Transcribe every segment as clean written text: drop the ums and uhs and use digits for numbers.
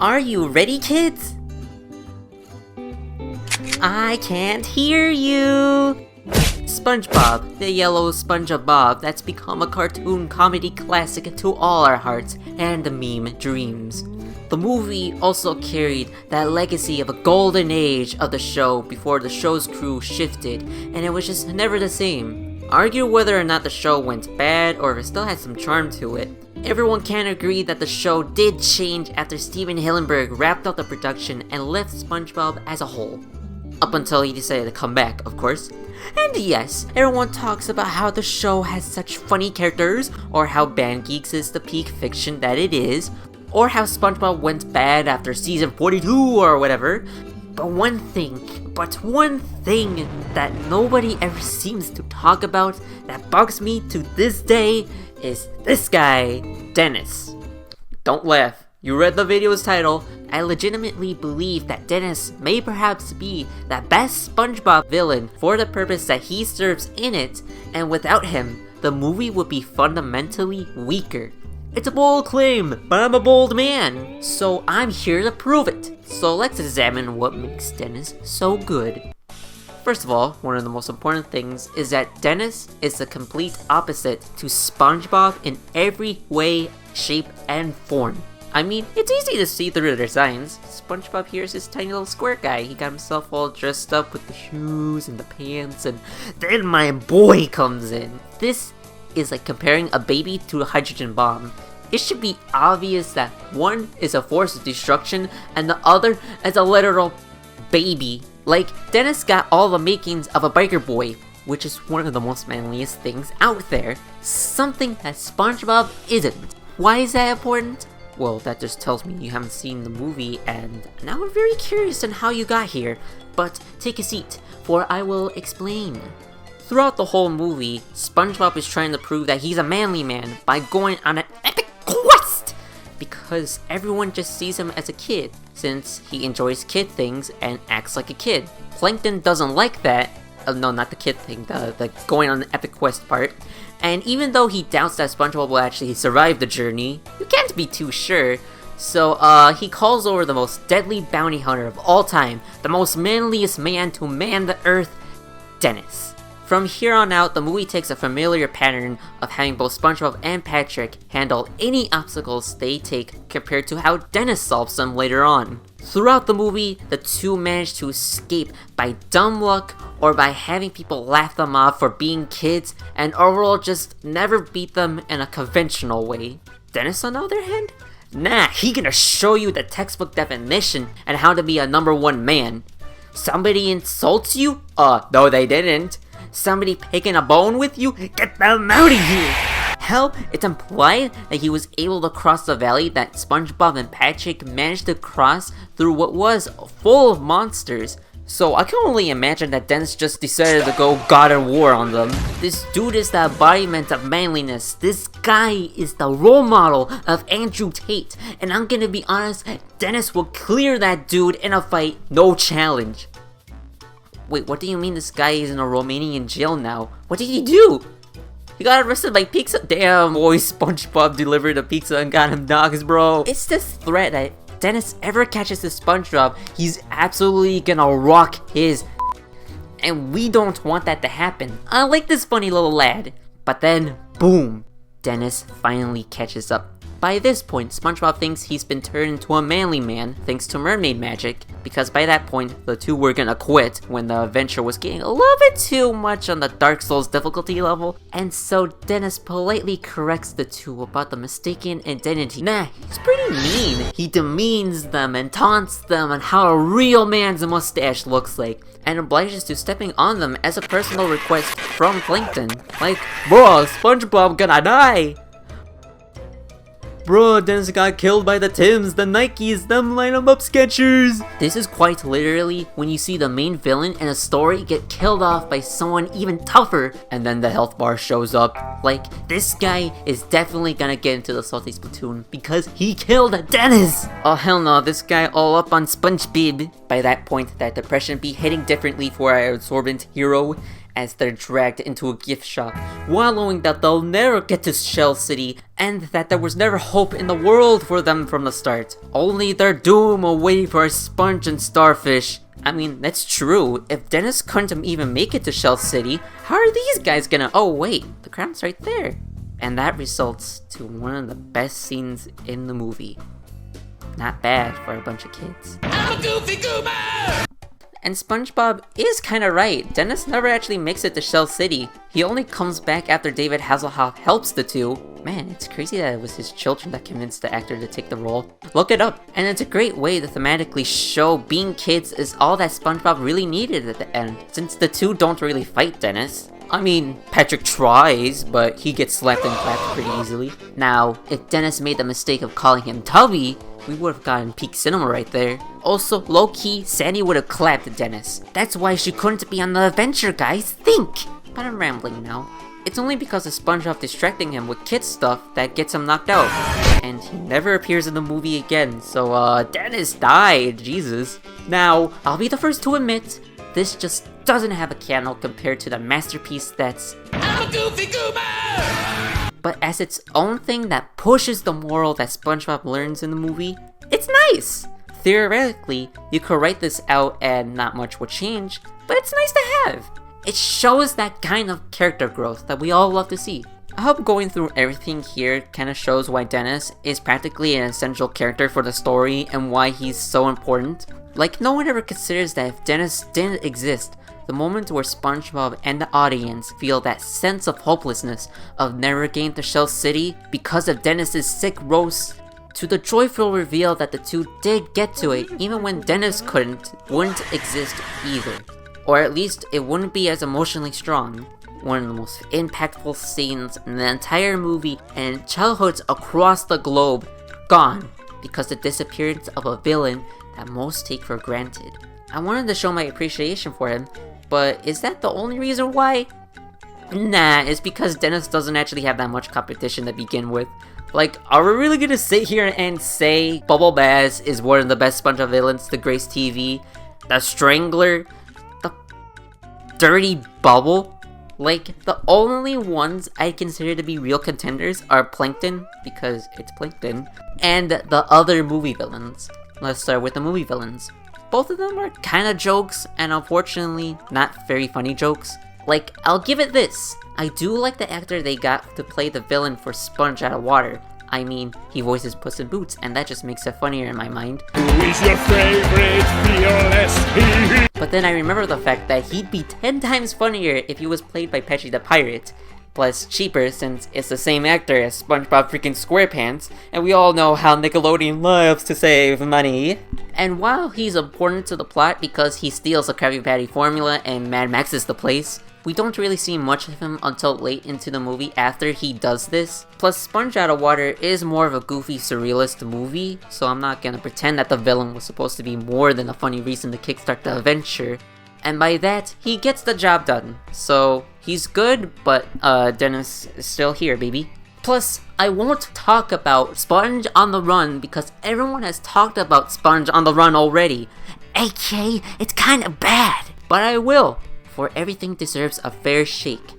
Are you ready, kids? I can't hear you! SpongeBob, the yellow Spongebob that's become a cartoon comedy classic to all our hearts and the meme dreams. The movie also carried that legacy of a golden age of the show before the show's crew shifted, and it was just never the same. Argue whether or not the show went bad or if it still had some charm to it. Everyone can agree that the show did change after Steven Hillenburg wrapped up the production and left SpongeBob as a whole. Up until he decided to come back, of course. And yes, everyone talks about how the show has such funny characters, or how Band Geeks is the peak fiction that it is, or how SpongeBob went bad after season 42 or whatever. But one thing that nobody ever seems to talk about that bugs me to this day is this guy, Dennis. Don't laugh. You read the video's title. I legitimately believe that Dennis may perhaps be the best SpongeBob villain for the purpose that he serves in it, and without him, the movie would be fundamentally weaker. It's a bold claim, but I'm a bold man, so I'm here to prove it. So let's examine what makes Dennis so good. First of all, one of the most important things is that Dennis is the complete opposite to SpongeBob in every way, shape, and form. I mean, it's easy to see through their designs. SpongeBob here is this tiny little square guy. He got himself all dressed up with the shoes and the pants, and then my boy comes in. This is like comparing a baby to a hydrogen bomb. It should be obvious that one is a force of destruction and the other is a literal baby. Like, Dennis got all the makings of a biker boy, which is one of the most manliest things out there. Something that SpongeBob isn't. Why is that important? Well, that just tells me you haven't seen the movie, and now I'm very curious on how you got here. But take a seat, for I will explain. Throughout the whole movie, SpongeBob is trying to prove that he's a manly man by going on an epic quest! Because everyone just sees him as a kid, since he enjoys kid things and acts like a kid. Plankton doesn't like that. No, not the kid thing, the going on an epic quest part. And even though he doubts that SpongeBob will actually survive the journey, you can't be too sure. So, he calls over the most deadly bounty hunter of all time, the most manliest man to man the earth, Dennis. From here on out, the movie takes a familiar pattern of having both SpongeBob and Patrick handle any obstacles they take compared to how Dennis solves them later on. Throughout the movie, the two manage to escape by dumb luck or by having people laugh them off for being kids and overall just never beat them in a conventional way. Dennis, on the other hand? Nah, he gonna show you the textbook definition and how to be a number one man. Somebody insults you? No they didn't. Somebody picking a bone with you? Get them out of here! Hell, it's implied that he was able to cross the valley that SpongeBob and Patrick managed to cross through what was full of monsters. So I can only imagine that Dennis just decided to go God of War on them. This dude is the embodiment of manliness. This guy is the role model of Andrew Tate. And I'm gonna be honest, Dennis will clear that dude in a fight, no challenge. Wait, what do you mean this guy is in a Romanian jail now? What did he do? He got arrested by pizza? Damn, boy, SpongeBob delivered a pizza and got him dogs, bro. It's this threat that if Dennis ever catches this SpongeBob, he's absolutely gonna rock his and we don't want that to happen. I like this funny little lad. But then, boom, Dennis finally catches up. By this point, SpongeBob thinks he's been turned into a manly man thanks to mermaid magic, because by that point, the two were gonna quit when the adventure was getting a little bit too much on the Dark Souls difficulty level, and so Dennis politely corrects the two about the mistaken identity. Nah, he's pretty mean. He demeans them and taunts them on how a real man's mustache looks like, and obliges to stepping on them as a personal request from Plankton. Like, bro, SpongeBob gonna die! Bro, Dennis got killed by the Tims, the Nikes, them line 'em up Skechers. This is quite literally when you see the main villain in a story get killed off by someone even tougher, and then the health bar shows up. Like, this guy is definitely gonna get into the Salty Splatoon because he killed Dennis. Oh hell no, this guy all up on SpongeBob. By that point, that depression be hitting differently for our absorbent hero, as they're dragged into a gift shop, wallowing that they'll never get to Shell City and that there was never hope in the world for them from the start. Only their doom away for a sponge and starfish. I mean, that's true. If Dennis couldn't even make it to Shell City, how are these guys gonna— oh wait, the crown's right there. And that results to one of the best scenes in the movie. Not bad for a bunch of kids. I'm a goofy goober! And Spongebob is kinda right. Dennis never actually makes it to Shell City. He only comes back after David Hasselhoff helps the two. Man, it's crazy that it was his children that convinced the actor to take the role. Look it up. And it's a great way to thematically show being kids is all that Spongebob really needed at the end, since the two don't really fight Dennis. I mean, Patrick tries, but he gets slapped and clapped pretty easily. Now, if Dennis made the mistake of calling him Tubby, we would have gotten peak cinema right there. Also, low-key, Sandy would have clapped Dennis. That's why she couldn't be on the adventure, guys. Think! But I'm rambling now. It's only because of SpongeBob distracting him with kid stuff that gets him knocked out. And he never appears in the movie again, so Dennis died, Jesus. Now, I'll be the first to admit, this just doesn't have a candle compared to the masterpiece that's I'm a goofy goober! But as its own thing that pushes the moral that SpongeBob learns in the movie, it's nice! Theoretically, you could write this out and not much would change, but it's nice to have! It shows that kind of character growth that we all love to see. I hope going through everything here kinda shows why Dennis is practically an essential character for the story and why he's so important. Like, no one ever considers that if Dennis didn't exist, the moment where SpongeBob and the audience feel that sense of hopelessness of never getting to Shell City because of Dennis's sick roast, to the joyful reveal that the two did get to it even when Dennis couldn't, wouldn't exist either. Or at least it wouldn't be as emotionally strong. One of the most impactful scenes in the entire movie and childhoods across the globe gone because of the disappearance of a villain that most take for granted. I wanted to show my appreciation for him, but is that the only reason why? Nah, it's because Dennis doesn't actually have that much competition to begin with. Like, are we really gonna sit here and say Bubble Bass is one of the best SpongeBob villains to grace TV? The Strangler? The Dirty Bubble? Like, the only ones I consider to be real contenders are Plankton, because it's Plankton, and the other movie villains. Let's start with the movie villains. Both of them are kinda jokes, and unfortunately, not very funny jokes. Like, I'll give it this. I do like the actor they got to play the villain for Sponge Out of Water. I mean, he voices Puss in Boots, and that just makes it funnier in my mind. Who is your favorite PLS? But then I remember the fact that he'd be 10 times funnier if he was played by Petrie the Pirate. Plus cheaper since it's the same actor as SpongeBob freaking SquarePants, and we all know how Nickelodeon loves to save money. And while he's important to the plot because he steals the Krabby Patty formula and Mad Maxes the place, we don't really see much of him until late into the movie after he does this. Plus, Sponge Out of Water is more of a goofy, surrealist movie, so I'm not gonna pretend that the villain was supposed to be more than a funny reason to kickstart the adventure. And by that, he gets the job done. So, he's good, but Dennis is still here, baby. Plus, I won't talk about Sponge on the Run because everyone has talked about Sponge on the Run already. AK, it's kinda bad. But I will, for everything deserves a fair shake.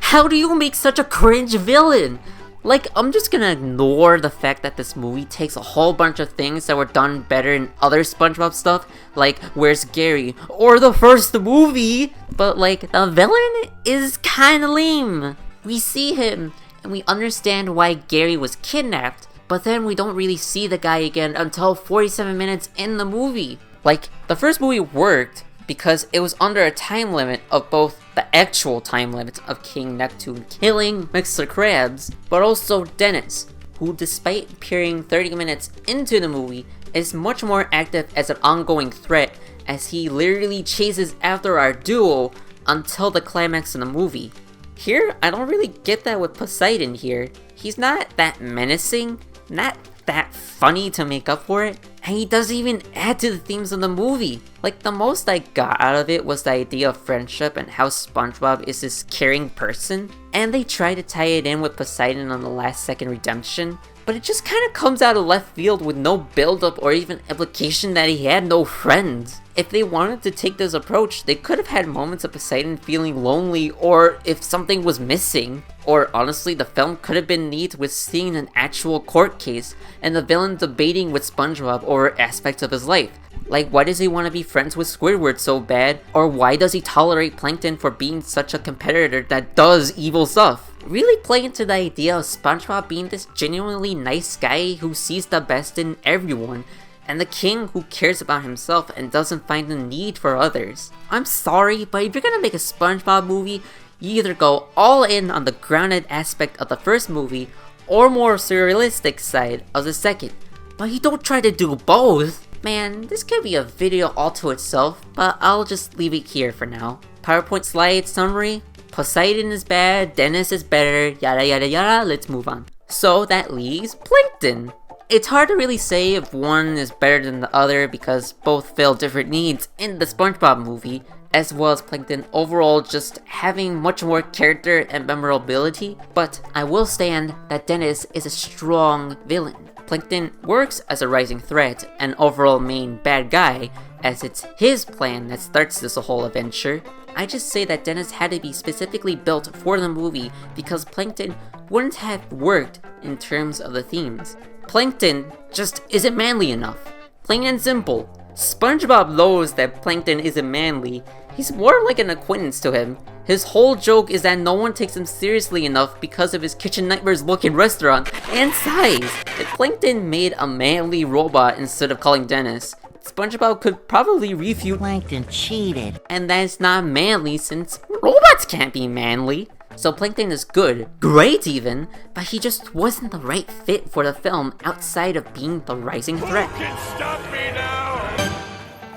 How do you make such a cringe villain? Like, I'm just gonna ignore the fact that this movie takes a whole bunch of things that were done better in other SpongeBob stuff, like Where's Gary, or the first movie, but like, the villain is kinda lame. We see him, and we understand why Gary was kidnapped, but then we don't really see the guy again until 47 minutes in the movie. Like, the first movie worked because it was under a time limit of both the actual time limit of King Neptune killing Mr. Krabs, but also Dennis, who despite appearing 30 minutes into the movie, is much more active as an ongoing threat as he literally chases after our duo until the climax in the movie. Here, I don't really get that with Poseidon here. He's not that menacing, not that funny to make up for it, and he doesn't even add to the themes of the movie. Like, the most I got out of it was the idea of friendship and how SpongeBob is this caring person, and they try to tie it in with Poseidon on the last second redemption, but it just kinda comes out of left field with no build-up or even implication that he had no friends. If they wanted to take this approach, they could have had moments of Poseidon feeling lonely, or if something was missing. Or honestly, the film could have been neat with seeing an actual court case, and the villain debating with Spongebob over aspects of his life. Like, why does he want to be friends with Squidward so bad? Or why does he tolerate Plankton for being such a competitor that does evil stuff? Really play into the idea of SpongeBob being this genuinely nice guy who sees the best in everyone, and the king who cares about himself and doesn't find the need for others. I'm sorry, but if you're gonna make a SpongeBob movie, you either go all in on the grounded aspect of the first movie, or more surrealistic side of the second. But you don't try to do both! Man, this could be a video all to itself, but I'll just leave it here for now. PowerPoint slide summary: Poseidon is bad, Dennis is better, yada yada yada, let's move on. So that leaves Plankton. It's hard to really say if one is better than the other because both fill different needs in the SpongeBob movie, as well as Plankton overall just having much more character and memorability, but I will stand that Dennis is a strong villain. Plankton works as a rising threat and overall main bad guy, as it's his plan that starts this whole adventure. I just say that Dennis had to be specifically built for the movie because Plankton wouldn't have worked in terms of the themes. Plankton just isn't manly enough. Plain and simple. SpongeBob knows that Plankton isn't manly. He's more like an acquaintance to him. His whole joke is that no one takes him seriously enough because of his Kitchen Nightmares looking restaurant and size. If Plankton made a manly robot instead of calling Dennis, SpongeBob could probably refute Plankton cheated. and that's not manly since robots can't be manly. So Plankton is good, great even, but he just wasn't the right fit for the film outside of being the rising threat. Who can stop me now?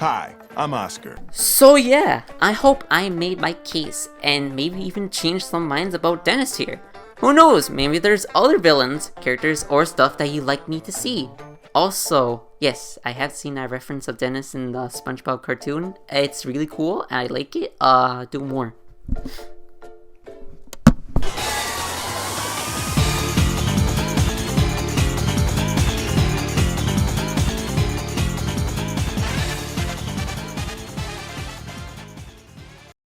Hi, I'm Oscar. So yeah, I hope I made my case and maybe even changed some minds about Dennis here. Who knows, maybe there's other villains, characters, or stuff that you'd like me to see. Also, yes, I have seen a reference of Dennis in the SpongeBob cartoon. It's really cool, and I like it. Do more.